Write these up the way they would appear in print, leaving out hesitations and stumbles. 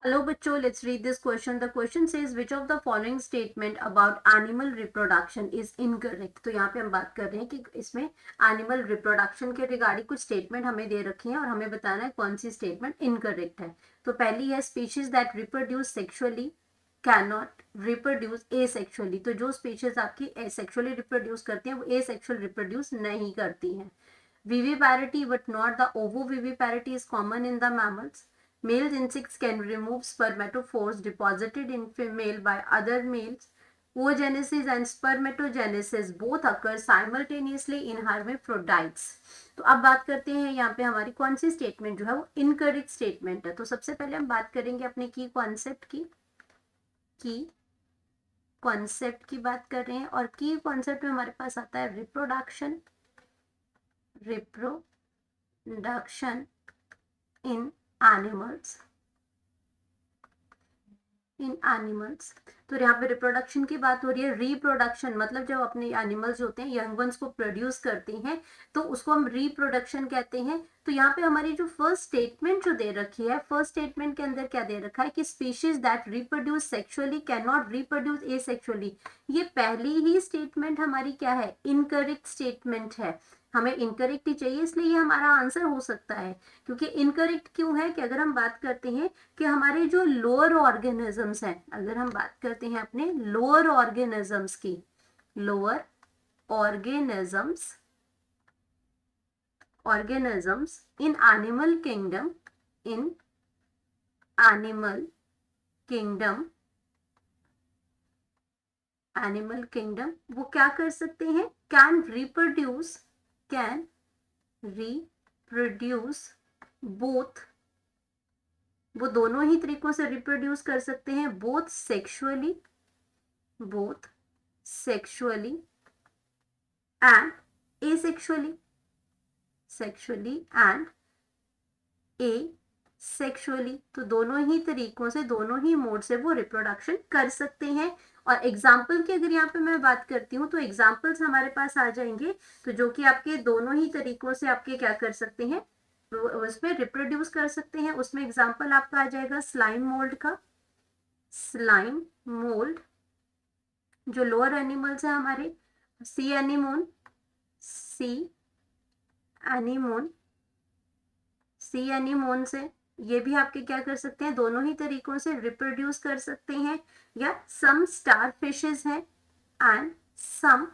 Hello बच्चों, let's read this question. The question says which of the following statement about animal reproduction is incorrect. तो यहाँ पे हम बात कर रहे हैं कि इसमें एनिमल रिप्रोडक्शन के रिगार्डिंग कुछ स्टेटमेंट हमें दे रखी हैं और हमें बताना है कौन सी स्टेटमेंट इनकरेक्ट है. तो पहली है species that reproduce sexually cannot reproduce asexually. तो जो स्पीशीज आपकी एसेक्सुअली रिप्रोड्यूस करती हैं वो एसेक्सुअल रिप्रोड्यूस नहीं करती हैं. Viviparity but not the ovoviviparity is common in the mammals. Male insects can remove spermatophores deposited in female by other males. Oogenesis and spermatogenesis both occur simultaneously in hermaphrodites. तो अब बात करते हैं यहाँ पे हमारी कौन सी स्टेटमेंट जो है वो इनकरेक्ट स्टेटमेंट है. तो सबसे पहले हम बात करेंगे अपने की कॉन्सेप्ट की बात कर रहे हैं और की कॉन्सेप्ट में हमारे पास आता है रिप्रोडक्शन in animals. तो यहाँ पे रिप्रोडक्शन की बात हो रही है. रिप्रोडक्शन मतलब जब अपने एनिमल्स होते हैं यंग वंस को प्रोड्यूस करते हैं तो उसको हम रिप्रोडक्शन कहते हैं. तो यहाँ पे हमारी जो फर्स्ट स्टेटमेंट जो दे रखी है, फर्स्ट स्टेटमेंट के अंदर क्या दे रखा है कि species that reproduce sexually can not reproduce asexually. ये पहली ही स्टेटमेंट हमारी क्या है, इनकरेक्ट स्टेटमेंट है. हमें इनकरेक्ट ही चाहिए, इसलिए ये हमारा आंसर हो सकता है. क्योंकि इनकरेक्ट क्यों है कि अगर हम बात करते हैं कि हमारे जो लोअर ऑर्गेनिजम्स हैं, अगर हम बात करते हैं अपने लोअर ऑर्गेनिजम्स की, lower organisms in animal kingdom, animal kingdom वो क्या कर सकते हैं, कैन रिप्रोड्यूस बोथ, वो दोनों ही तरीकों से रिप्रोड्यूस कर सकते हैं. बोथ सेक्सुअली एंड एसेक्सुअली तो दोनों ही तरीकों से, दोनों ही मोड से वो रिप्रोडक्शन कर सकते हैं. और एग्जाम्पल की अगर यहाँ पे मैं बात करती हूँ तो एग्जाम्पल्स हमारे पास आ जाएंगे. तो जो कि आपके दोनों ही तरीकों से आपके क्या कर सकते हैं, उसमें रिप्रोड्यूस कर सकते हैं. उसमें एग्जाम्पल आपका आ जाएगा स्लाइम मोल्ड का. स्लाइम मोल्ड जो लोअर एनिमल्स है हमारे, सी एनीमोन से ये भी आपके क्या कर सकते हैं, दोनों ही तरीकों से रिप्रोड्यूस कर सकते हैं. या सम स्टार फिशेस हैं एंड सम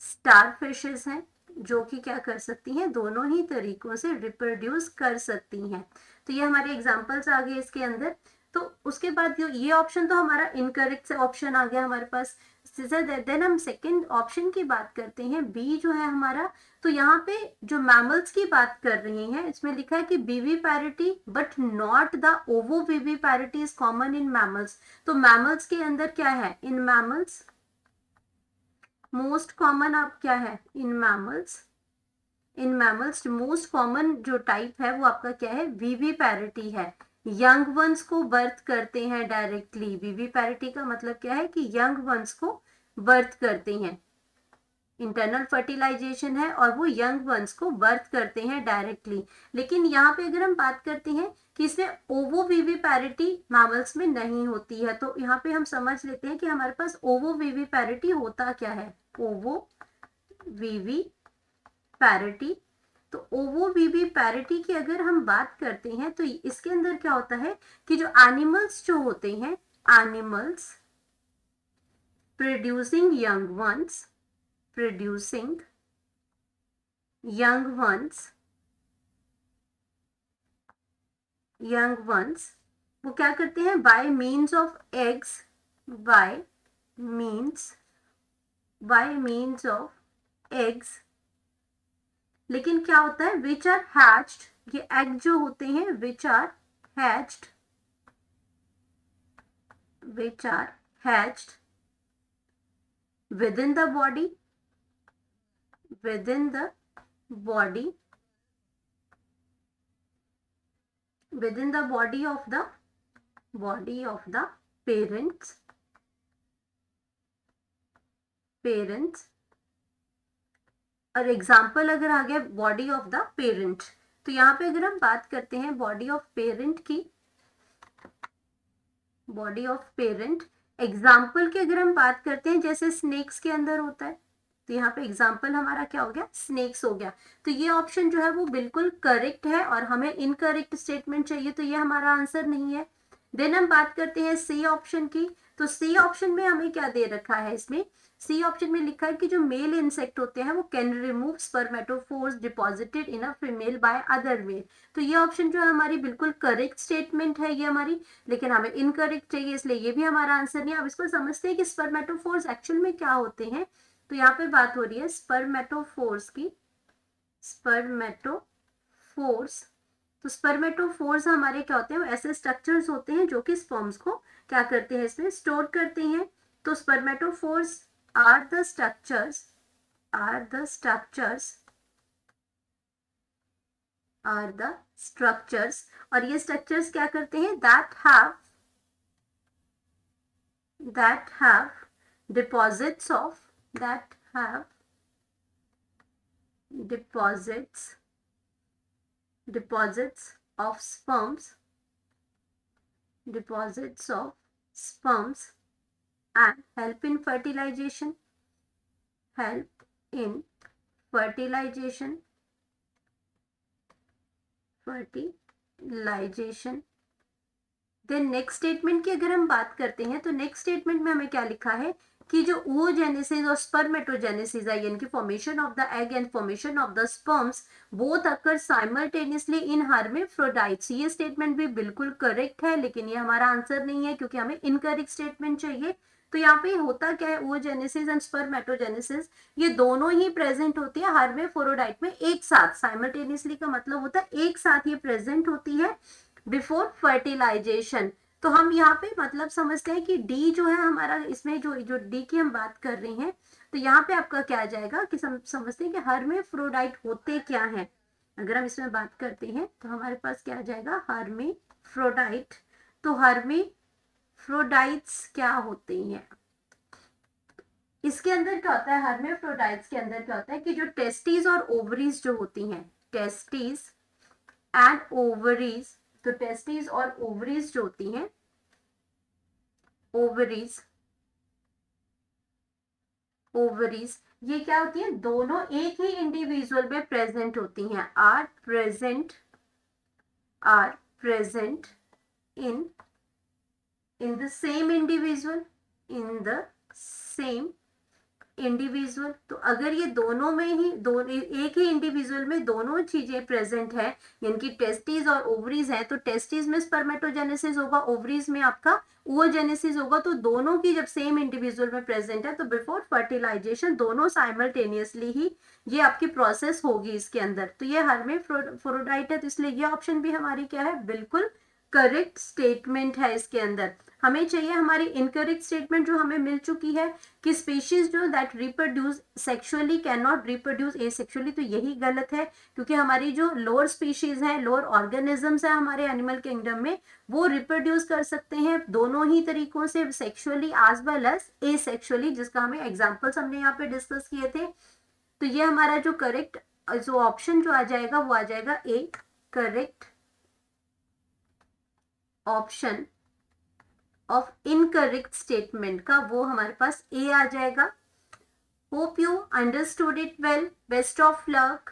स्टार फिशेस हैं जो कि क्या कर सकती हैं, दोनों ही तरीकों से रिप्रोड्यूस कर सकती हैं. तो ये हमारे एग्जांपल्स आ गए इसके अंदर. तो उसके बाद ये ऑप्शन तो हमारा इनकरेक्ट ऑप्शन आ गया हमारे पास. देन हम सेकंड ऑप्शन की बात करते हैं, बी जो है हमारा. तो यहाँ पे जो मैमल्स की बात कर रहे हैं इसमें लिखा है कि viviparity but not the ovoviviparity is common in mammals. तो मैमल्स के अंदर क्या है, इन मैमल्स मोस्ट कॉमन आप क्या है, इन मैमल्स मोस्ट कॉमन जो टाइप है वो आपका क्या है, विविपैरिटी है. यंग वंस को बर्थ करते हैं डायरेक्टली. विविपैरिटी का मतलब क्या है कि यंग वंस को बर्थ करते हैं, इंटरनल फर्टिलाइजेशन है और वो यंग वंस को बर्थ करते हैं डायरेक्टली. लेकिन यहाँ पे अगर हम बात करते हैं कि इसमें ओवोविविपैरिटी मैमल्स में नहीं होती है, तो यहाँ पे हम समझ लेते हैं कि हमारे पास ओवोविविपैरिटी होता क्या है, ओवोविविपैरिटी. तो ओवोविविपैरिटी की अगर हम बात करते हैं तो इसके अंदर क्या होता है कि जो एनिमल्स जो होते हैं, एनिमल्स प्रोड्यूसिंग यंग वंस वो क्या करते हैं, बाय मीन्स ऑफ एग्स. लेकिन क्या होता है, विच आर हैच्ड, ये एग जो होते हैं which are hatched within the body of the parents. और एग्जाम्पल अगर आ गया बॉडी ऑफ द पेरेंट, तो यहाँ पे अगर हम बात करते हैं बॉडी ऑफ पेरेंट की, बॉडी ऑफ पेरेंट। एग्जाम्पल की अगर हम बात करते हैं जैसे स्नेक्स के अंदर होता है, तो यहाँ पे एग्जाम्पल हमारा क्या हो गया, स्नेक्स हो गया। तो ये ऑप्शन जो है वो बिल्कुल करेक्ट है और हमें इनकरेक्ट स्टेटमेंट चाहिए, तो ये हमारा आंसर नहीं है। देन हम बात करते हैं सी ऑप्शन की। तो सी ऑप्शन में हमें क्या दे रखा है, इसमें सी ऑप्शन में लिखा है कि जो मेल इंसेक्ट होते हैं वो can remove spermatophores deposited in a female by other male. तो ये ऑप्शन जो है हमारी बिल्कुल करेक्ट स्टेटमेंट है ये हमारी, लेकिन हमें इनकरेक्ट चाहिए, इसलिए ये भी हमारा आंसर नहीं है। अब इसको समझते हैं कि स्पर्मेटोफोर्स एक्चुअल में क्या होते हैं। तो यहाँ पे बात हो रही है स्पर्मेटोफोर्स की, स्पर्मेटोफोर्स। तो स्पर्मेटोफोर्स हमारे क्या होते हैं, ऐसे स्ट्रक्चर्स होते हैं जो कि स्पर्म्स को क्या करते हैं, इसमें स्टोर करते हैं। तो spermatophores are the structures, are the structures, are the structures, और ये स्ट्रक्चर्स क्या करते हैं, that have deposits of, that have deposits of sperms, deposits of sperms, and help in fertilization, help in fertilization, fertilization। Then next statement की अगर हम बात करते हैं तो नेक्स्ट स्टेटमेंट में हमें क्या लिखा है कि जो oogenesis और spermatogenesis है, यानी कि formation of the egg and formation of the sperms both occur simultaneously in hermaphrodites. ये स्टेटमेंट भी बिल्कुल करेक्ट है, लेकिन ये हमारा आंसर नहीं है क्योंकि हमें इनकरेक्ट स्टेटमेंट चाहिए। तो यहाँ पे होता क्या है, oogenesis एंड स्पर्मेटोजेनेसिस ये दोनों ही प्रेजेंट होती है हर्मेफ्रोडाइट में एक साथ। साइमल्टेनियसली का मतलब होता है एक साथ ये प्रेजेंट होती है बिफोर फर्टिलाइजेशन। तो हम यहाँ पे मतलब समझते हैं कि डी जो है हमारा, इसमें जो डी की हम बात कर रहे हैं, तो यहाँ पे आपका क्या आ जाएगा कि समझते हैं कि हर्मेफ्रोडाइट होते क्या हैं। अगर हम इसमें बात करते हैं तो हमारे पास क्या आ जाएगा, हर्मेफ्रोडाइट। तो हर्मेफ्रोडाइट्स क्या होते हैं, इसके अंदर क्या होता है, हर्मेफ्रोडाइट्स के अंदर क्या होता है कि जो टेस्टिस और ओवरीज जो होती हैं, टेस्टिस एंड ओवरीज, तो टेस्टिस और ओवरीज जो होती हैं, ओवरीज, ओवरीज ये क्या होती है, दोनों एक ही इंडिविजुअल में प्रेजेंट होती हैं, are present in the same individual, in the same individual. तो अगर ये दोनों में ही एक ही इंडिविजुअल में दोनों चीजें प्रेजेंट है, यानी कि टेस्टिस और ओवरीज है, तो टेस्टिस में स्पर्मेटोजेनेसिस होगा, ओवरीज में आपका oogenesis होगा। तो दोनों की जब सेम इंडिविजुअल में प्रेजेंट है तो बिफोर फर्टिलाइजेशन दोनों साइमल्टेनियसली ही ये आपकी प्रोसेस होगी इसके अंदर। तो ये हर्मेफ्रोडाइट है, तो इसलिए ये ऑप्शन भी हमारी क्या है, बिल्कुल करेक्ट स्टेटमेंट है इसके अंदर। हमें चाहिए हमारी इनकरेक्ट स्टेटमेंट जो हमें मिल चुकी है कि स्पीशीज जो that reproduce sexually can not reproduce asexually. तो यही गलत है क्योंकि हमारी जो लोअर स्पीशीज है, लोअर ऑर्गेनिजम्स है हमारे एनिमल किंगडम में, वो रिप्रोड्यूस कर सकते हैं दोनों ही तरीकों से, sexually as well as asexually, जिसका हमें एग्जाम्पल्स हमने यहाँ पे डिस्कस किए थे। तो ये हमारा जो करेक्ट जो ऑप्शन जो आ जाएगा वो आ जाएगा A, correct option of incorrect statement का, वो हमारे पास ए आ जाएगा। Hope you understood it well, best of luck.